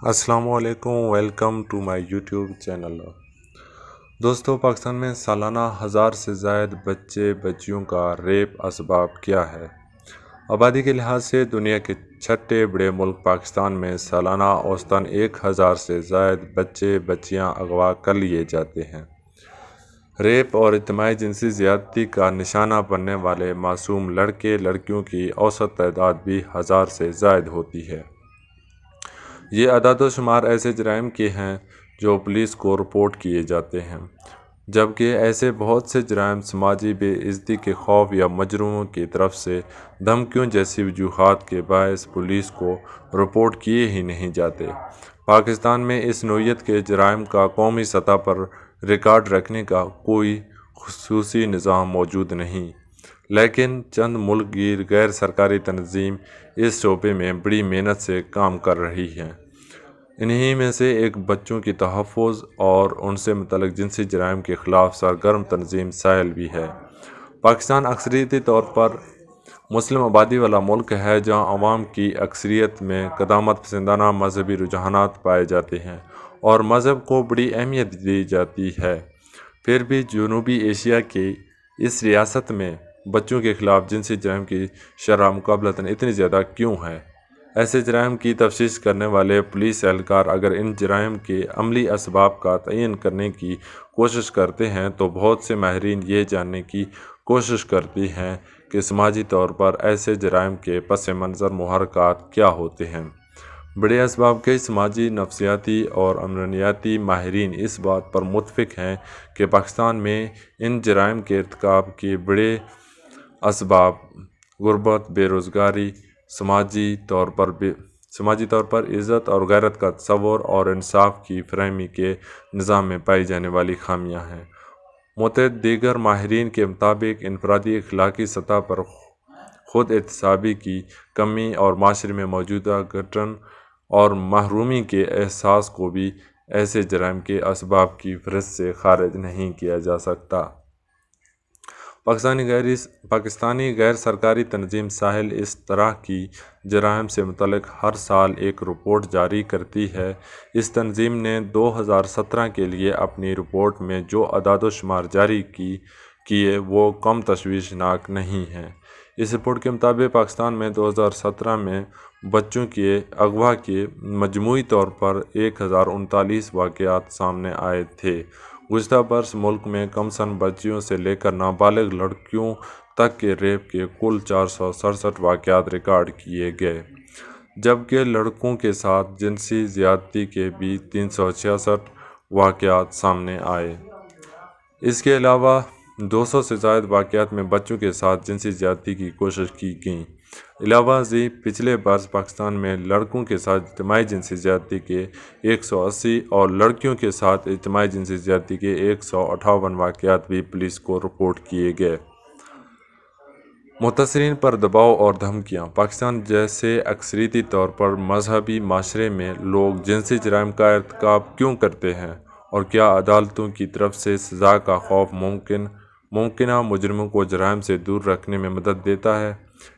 السلام علیکم، welcome to my YouTube channel. دوستو، پاکستان میں سالانہ 1000 سے زائد بچے بچیوں کا ریپ اسباب کیا ہے؟ آبادی کے لحاظ سے دنیا کے چھٹے بڑے ملک پاکستان میں سالانہ اوسطاً 1000 سے زائد بچے بچیاں اغوا کر لیے جاتے ہیں۔ ریپ اور اجتماعی جنسی زیادتی کا نشانہ بننے والے معصوم لڑکے لڑکیوں کی اوسط تعداد بھی 1000 سے زائد ہوتی ہے۔ یہ اعداد و شمار ایسے جرائم کے ہیں جو پولیس کو رپورٹ کیے جاتے ہیں، جبکہ ایسے بہت سے جرائم سماجی بے عزتی کے خوف یا مجرموں کی طرف سے دھمکیوں جیسی وجوہات کے باعث پولیس کو رپورٹ کیے ہی نہیں جاتے۔ پاکستان میں اس نوعیت کے جرائم کا قومی سطح پر ریکارڈ رکھنے کا کوئی خصوصی نظام موجود نہیں، لیکن چند ملک گیر غیر سرکاری تنظیم اس شعبے میں بڑی محنت سے کام کر رہی ہیں۔ انہی میں سے ایک بچوں کی تحفظ اور ان سے متعلق جنسی جرائم کے خلاف سرگرم تنظیم سائل بھی ہے۔ پاکستان اکثریتی طور پر مسلم آبادی والا ملک ہے، جہاں عوام کی اکثریت میں قدامت پسندانہ مذہبی رجحانات پائے جاتے ہیں اور مذہب کو بڑی اہمیت دی جاتی ہے۔ پھر بھی جنوبی ایشیا کی اس ریاست میں بچوں کے خلاف جنسی جرائم کی شرح مقابلتاً اتنی زیادہ کیوں ہے؟ ایسے جرائم کی تفتیش کرنے والے پولیس اہلکار اگر ان جرائم کے عملی اسباب کا تعین کرنے کی کوشش کرتے ہیں تو بہت سے ماہرین یہ جاننے کی کوشش کرتی ہیں کہ سماجی طور پر ایسے جرائم کے پس منظر محرکات کیا ہوتے ہیں۔ بڑے اسباب کے سماجی، نفسیاتی اور امنیاتی ماہرین اس بات پر متفق ہیں کہ پاکستان میں ان جرائم کے ارتکاب کے بڑے اسباب غربت، بے روزگاری، سماجی طور پر عزت اور غیرت کا تصور اور انصاف کی فراہمی کے نظام میں پائی جانے والی خامیاں ہیں۔ متعدد دیگر ماہرین کے مطابق انفرادی اخلاقی سطح پر خود احتسابی کی کمی اور معاشرے میں موجودہ گھٹن اور محرومی کے احساس کو بھی ایسے جرائم کے اسباب کی فہرست سے خارج نہیں کیا جا سکتا۔ پاکستانی غیر سرکاری تنظیم سائل اس طرح کی جرائم سے متعلق ہر سال ایک رپورٹ جاری کرتی ہے۔ اس تنظیم نے 2017 کے لیے اپنی رپورٹ میں جو اعداد و شمار جاری کیے وہ کم تشویشناک نہیں ہیں۔ اس رپورٹ کے مطابق پاکستان میں 2017 میں بچوں کے اغوا کے مجموعی طور پر 1039 واقعات سامنے آئے تھے۔ گزشتہ برس ملک میں کم سن بچیوں سے لے کر نابالغ لڑکیوں تک کے ریپ کے کل 467 واقعات ریکارڈ کیے گئے، جبکہ لڑکوں کے ساتھ جنسی زیادتی کے بھی 366 واقعات سامنے آئے۔ اس کے علاوہ 200 سے زائد واقعات میں بچوں کے ساتھ جنسی زیادتی کی کوشش کی گئی۔ علاوہ ازیں پچھلے برس پاکستان میں لڑکوں کے ساتھ اجتماعی جنسی زیادتی کے 180 اور لڑکیوں کے ساتھ اجتماعی جنسی زیادتی کے 158 واقعات بھی پولیس کو رپورٹ کیے گئے۔ متاثرین پر دباؤ اور دھمکیاں۔ پاکستان جیسے اکثریتی طور پر مذہبی معاشرے میں لوگ جنسی جرائم کا ارتکاب کیوں کرتے ہیں، اور کیا عدالتوں کی طرف سے سزا کا خوف ممکنہ مجرموں کو جرائم سے دور رکھنے میں مدد دیتا ہے؟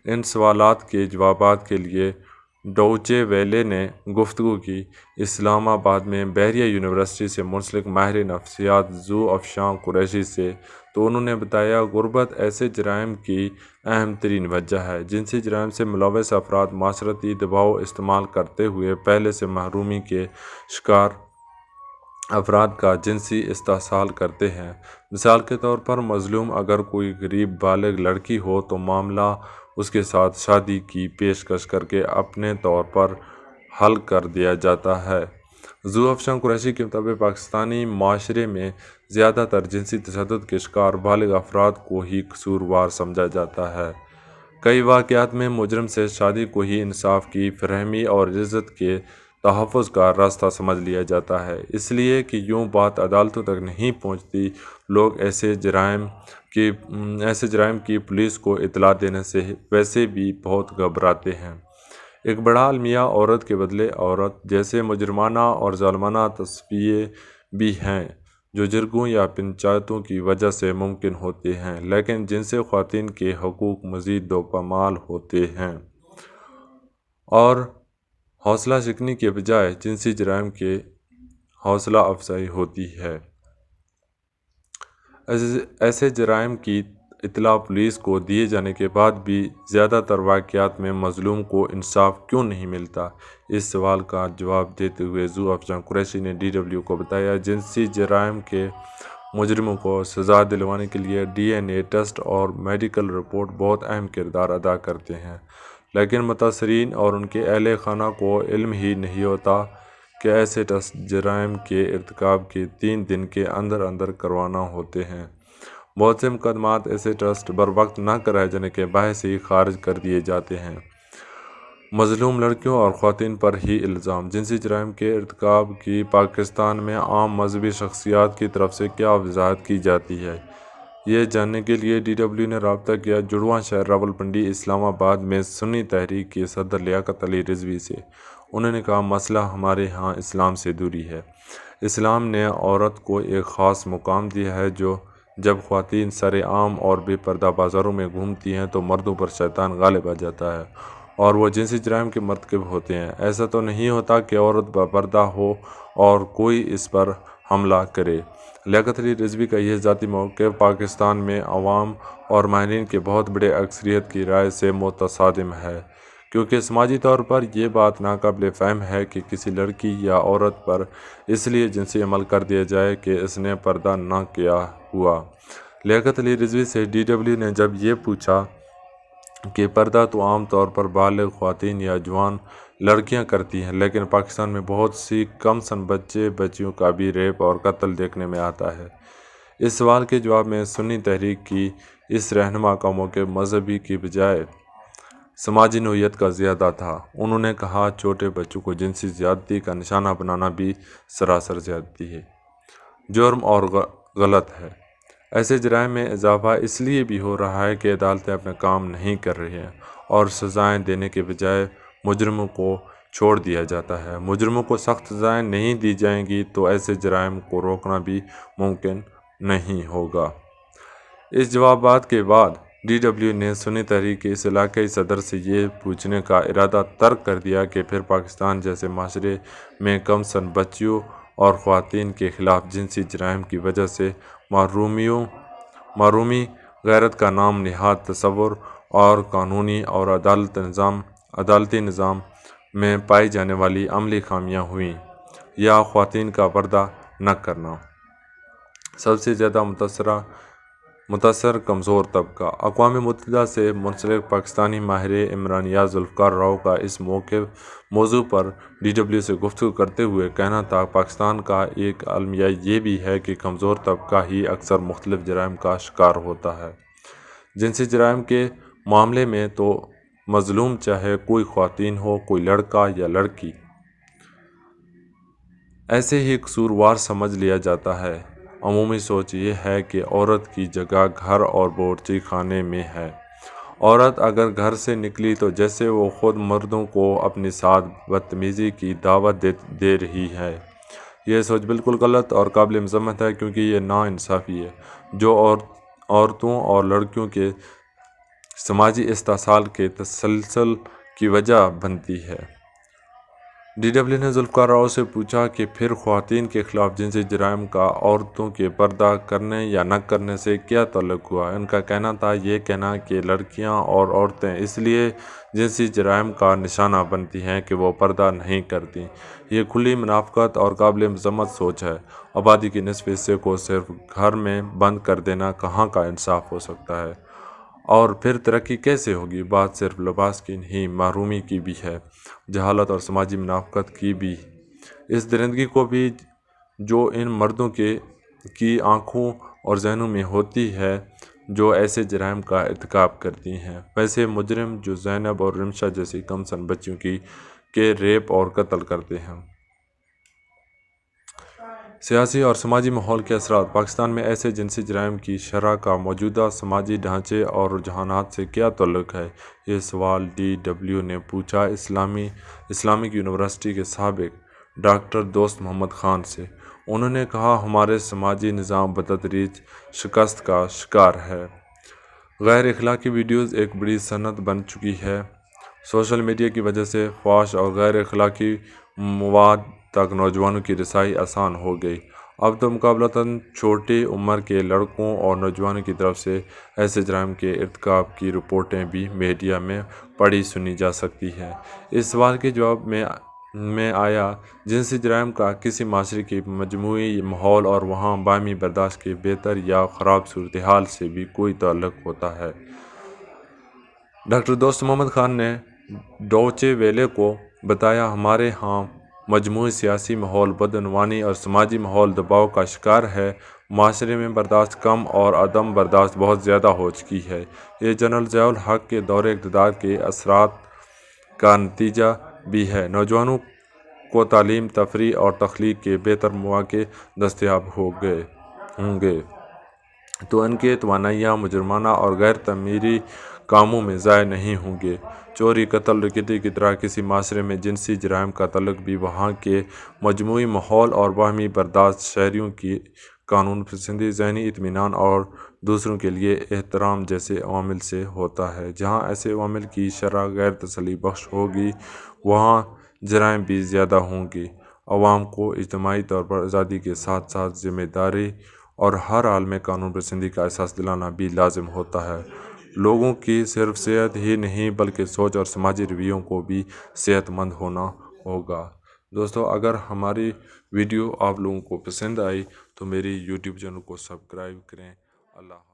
ان سوالات کے جوابات کے لیے ڈوچے ویلے نے گفتگو کی۔ اسلام آباد میں بحریہ یونیورسٹی سے منسلک ماہر نفسیات ذو افشاں قریشی سے تو انہوں نے بتایا، غربت ایسے جرائم کی اہم ترین وجہ ہے۔ جنسی جرائم سے ملوث افراد معاشرتی دباؤ استعمال کرتے ہوئے پہلے سے محرومی کے شکار افراد کا جنسی استحصال کرتے ہیں۔ مثال کے طور پر مظلوم اگر کوئی غریب بالغ لڑکی ہو تو معاملہ اس کے ساتھ شادی کی پیشکش کر کے اپنے طور پر حل کر دیا جاتا ہے۔ ذو افشاں قریشی کے مطابق پاکستانی معاشرے میں زیادہ تر جنسی تشدد کے شکار بالغ افراد کو ہی قصوروار سمجھا جاتا ہے۔ کئی واقعات میں مجرم سے شادی کو ہی انصاف کی فراہمی اور عزت کے تحفظ کا راستہ سمجھ لیا جاتا ہے، اس لیے کہ یوں بات عدالتوں تک نہیں پہنچتی۔ لوگ ایسے جرائم کی پولیس کو اطلاع دینے سے ویسے بھی بہت گھبراتے ہیں۔ ایک بڑا المیہ عورت کے بدلے عورت جیسے مجرمانہ اور ظالمانہ تصفیے بھی ہیں جو جرگوں یا پنچایتوں کی وجہ سے ممکن ہوتے ہیں، لیکن جن سے خواتین کے حقوق مزید دوپامال ہوتے ہیں۔ اور حوصلہ شکنی کے بجائے جنسی جرائم کے حوصلہ افزائی ہوتی ہے۔ ایسے جرائم کی اطلاع پولیس کو دیے جانے کے بعد بھی زیادہ تر واقعات میں مظلوم کو انصاف کیوں نہیں ملتا؟ اس سوال کا جواب دیتے ہوئے زو افجان قریشی نے DW کو بتایا، جنسی جرائم کے مجرموں کو سزا دلوانے کے لیے DNA ٹیسٹ اور میڈیکل رپورٹ بہت اہم کردار ادا کرتے ہیں، لیکن متاثرین اور ان کے اہل خانہ کو علم ہی نہیں ہوتا کہ ایسے ٹیسٹ جرائم کے ارتکاب کے 3 دن کے اندر اندر کروانا ہوتے ہیں۔ بہت سے مقدمات ایسے ٹیسٹ بروقت نہ کرائے جانے کے باعث ہی خارج کر دیے جاتے ہیں۔ مظلوم لڑکیوں اور خواتین پر ہی الزام۔ جنسی جرائم کے ارتکاب کی پاکستان میں عام مذہبی شخصیات کی طرف سے کیا وضاحت کی جاتی ہے؟ یہ جاننے کے لیے DW نے رابطہ کیا جڑواں شہر راولپنڈی اسلام آباد میں سنی تحریک کے صدر لیاقت علی رضوی سے۔ انہوں نے کہا، مسئلہ ہمارے ہاں اسلام سے دوری ہے۔ اسلام نے عورت کو ایک خاص مقام دیا ہے۔ جب خواتین سر عام اور بے پردہ بازاروں میں گھومتی ہیں تو مردوں پر شیطان غالب آ جاتا ہے اور وہ جنسی جرائم کے مرتکب ہوتے ہیں۔ ایسا تو نہیں ہوتا کہ عورت باپردہ ہو اور کوئی اس پر حملہ کرے۔ لیاقت علی رضوی کا یہ ذاتی موقف پاکستان میں عوام اور ماہرین کے بہت بڑے اکثریت کی رائے سے متصادم ہے، کیونکہ سماجی طور پر یہ بات ناقابل فہم ہے کہ کسی لڑکی یا عورت پر اس لیے جنسی عمل کر دیا جائے کہ اس نے پردہ نہ کیا ہوا۔ لیاقت علی رضوی سے DW نے جب یہ پوچھا کہ پردہ تو عام طور پر بالغ خواتین یا جوان لڑکیاں کرتی ہیں، لیکن پاکستان میں بہت سی کم سن بچیوں کا بھی ریپ اور قتل دیکھنے میں آتا ہے۔ اس سوال کے جواب میں سنی تحریک کی اس رہنما کا موقف مذہبی کی بجائے سماجی نوعیت کا زیادہ تھا۔ انہوں نے کہا، چھوٹے بچوں کو جنسی زیادتی کا نشانہ بنانا بھی سراسر زیادتی ہے، جرم اور غلط ہے۔ ایسے جرائم میں اضافہ اس لیے بھی ہو رہا ہے کہ عدالتیں اپنا کام نہیں کر رہی ہیں اور سزائیں دینے کے بجائے مجرموں کو چھوڑ دیا جاتا ہے۔ مجرموں کو سخت سزائیں نہیں دی جائیں گی تو ایسے جرائم کو روکنا بھی ممکن نہیں ہوگا۔ اس جوابات کے بعد DW نے سنی تحریک کے اس علاقائی صدر سے یہ پوچھنے کا ارادہ ترک کر دیا کہ پھر پاکستان جیسے معاشرے میں کم سن بچیوں اور خواتین کے خلاف جنسی جرائم کی وجہ سے محرومی، غیرت کا نام نہاد تصور اور قانونی اور عدالتی نظام میں پائی جانے والی عملی خامیاں ہوئیں، یا خواتین کا پردہ نہ کرنا۔ سب سے زیادہ متاثر کمزور طبقہ۔ اقوام متحدہ سے منسلک پاکستانی ماہر عمرانیات ذوالفقار راؤ کا اس موضوع پر DW سے گفتگو کرتے ہوئے کہنا تھا، پاکستان کا ایک المیہ یہ بھی ہے کہ کمزور طبقہ ہی اکثر مختلف جرائم کا شکار ہوتا ہے۔ جنسی جرائم کے معاملے میں تو مظلوم چاہے کوئی خواتین ہو، کوئی لڑکا یا لڑکی، ایسے ہی قصوروار سمجھ لیا جاتا ہے۔ عمومی سوچ یہ ہے کہ عورت کی جگہ گھر اور باورچی خانے میں ہے۔ عورت اگر گھر سے نکلی تو جیسے وہ خود مردوں کو اپنے ساتھ بدتمیزی کی دعوت دے رہی ہے۔ یہ سوچ بالکل غلط اور قابل مذمت ہے، کیونکہ یہ ناانصافی ہے جو عورتوں اور لڑکیوں کے سماجی استحصال کے تسلسل کی وجہ بنتی ہے۔ DW نے ذوالفقار راؤ سے پوچھا کہ پھر خواتین کے خلاف جنسی جرائم کا عورتوں کے پردہ کرنے یا نہ کرنے سے کیا تعلق ہوا؟ ان کا کہنا تھا، یہ کہنا کہ لڑکیاں اور عورتیں اس لیے جنسی جرائم کا نشانہ بنتی ہیں کہ وہ پردہ نہیں کرتیں، یہ کھلی منافقت اور قابل مذمت سوچ ہے۔ آبادی کے نصف حصے کو صرف گھر میں بند کر دینا کہاں کا انصاف ہو سکتا ہے؟ اور پھر ترقی کیسے ہوگی؟ بات صرف لباس کی نہیں، محرومی کی بھی ہے، جہالت اور سماجی منافقت کی بھی، اس درندگی کو بھی جو ان مردوں کی آنکھوں اور ذہنوں میں ہوتی ہے جو ایسے جرائم کا ارتکاب کرتی ہیں۔ ویسے مجرم جو زینب اور رمشہ جیسی کم سن بچیوں کے ریپ اور قتل کرتے ہیں۔ سیاسی اور سماجی ماحول کے اثرات۔ پاکستان میں ایسے جنسی جرائم کی شرح کا موجودہ سماجی ڈھانچے اور رجحانات سے کیا تعلق ہے؟ یہ سوال DW نے پوچھا اسلامک یونیورسٹی کے سابق ڈاکٹر دوست محمد خان سے۔ انہوں نے کہا، ہمارے سماجی نظام بتدریج شکست کا شکار ہے۔ غیر اخلاقی ویڈیوز ایک بڑی صنعت بن چکی ہے۔ سوشل میڈیا کی وجہ سے فحش اور غیر اخلاقی مواد تک نوجوانوں کی رسائی آسان ہو گئی۔ اب تو مقابلتاً چھوٹی عمر کے لڑکوں اور نوجوانوں کی طرف سے ایسے جرائم کے ارتکاب کی رپورٹیں بھی میڈیا میں پڑھی سنی جا سکتی ہیں۔ اس سوال کے جواب میں آیا جنسی جرائم کا کسی معاشرے کے مجموعی ماحول اور وہاں باہمی برداشت کے بہتر یا خراب صورتحال سے بھی کوئی تعلق ہوتا ہے۔ ڈاکٹر دوست محمد خان نے ڈوچے ویلے کو بتایا، ہمارے ہاں مجموعی سیاسی ماحول بدعنوانی اور سماجی ماحول دباؤ کا شکار ہے۔ معاشرے میں برداشت کم اور عدم برداشت بہت زیادہ ہو چکی ہے۔ یہ جنرل ضیاء الحق کے دور اقتدار کے اثرات کا نتیجہ بھی ہے۔ نوجوانوں کو تعلیم، تفریح اور تخلیق کے بہتر مواقع دستیاب ہوں گے تو ان کی توانائیاں مجرمانہ اور غیر تعمیری کاموں میں ضائع نہیں ہوں گے۔ چوری، قتل، ڈکیتی کی طرح کسی معاشرے میں جنسی جرائم کا تعلق بھی وہاں کے مجموعی ماحول اور باہمی برداشت، شہریوں کی قانون پسندی، ذہنی اطمینان اور دوسروں کے لیے احترام جیسے عوامل سے ہوتا ہے۔ جہاں ایسے عوامل کی شرح غیر تسلی بخش ہوگی، وہاں جرائم بھی زیادہ ہوں گے۔ عوام کو اجتماعی طور پر آزادی کے ساتھ ساتھ ذمہ داری اور ہر حال میں قانون پسندی کا احساس دلانا بھی لازم ہوتا ہے۔ لوگوں کی صرف صحت ہی نہیں بلکہ سوچ اور سماجی رویوں کو بھی صحت مند ہونا ہوگا۔ دوستو، اگر ہماری ویڈیو آپ لوگوں کو پسند آئی تو میری یوٹیوب چینل کو سبسکرائب کریں۔ اللہ